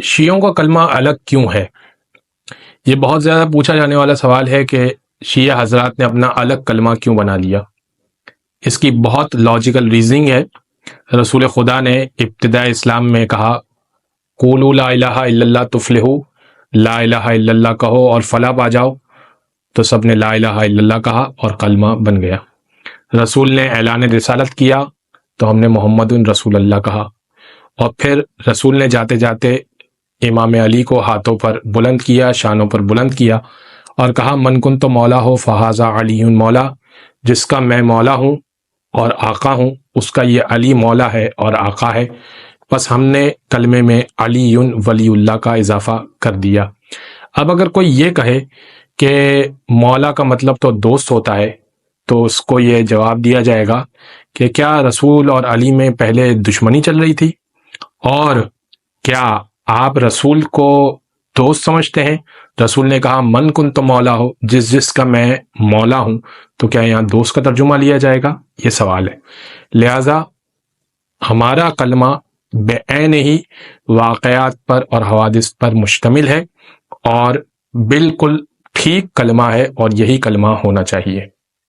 شیعوں کا کلمہ الگ کیوں ہے؟ یہ بہت زیادہ پوچھا جانے والا سوال ہے کہ شیعہ حضرات نے اپنا الگ کلمہ کیوں بنا لیا۔ اس کی بہت لاجیکل ریزننگ ہے۔ رسول خدا نے ابتداء اسلام میں کہا قولوا لا الہ الا اللہ تفلحوا، لا الہ الا اللہ کہو اور فلاح پا جاؤ، تو سب نے لا الہ الا اللہ کہا اور کلمہ بن گیا۔ رسول نے اعلان رسالت کیا تو ہم نے محمد رسول اللہ کہا، اور پھر رسول نے جاتے جاتے امام علی کو ہاتھوں پر بلند کیا، شانوں پر بلند کیا اور کہا من کنت مولا ہو فہذا علی مولا، جس کا میں مولا ہوں اور آقا ہوں اس کا یہ علی مولا ہے اور آقا ہے۔ بس ہم نے کلمے میں علی ولی اللہ کا اضافہ کر دیا۔ اب اگر کوئی یہ کہے کہ مولا کا مطلب تو دوست ہوتا ہے، تو اس کو یہ جواب دیا جائے گا کہ کیا رسول اور علی میں پہلے دشمنی چل رہی تھی؟ اور کیا آپ رسول کو دوست سمجھتے ہیں؟ رسول نے کہا من کنت مولا ہو، جس کا میں مولا ہوں، تو کیا یہاں دوست کا ترجمہ لیا جائے گا؟ یہ سوال ہے۔ لہذا ہمارا کلمہ بعین ہی واقعات پر اور حوادث پر مشتمل ہے اور بالکل ٹھیک کلمہ ہے، اور یہی کلمہ ہونا چاہیے۔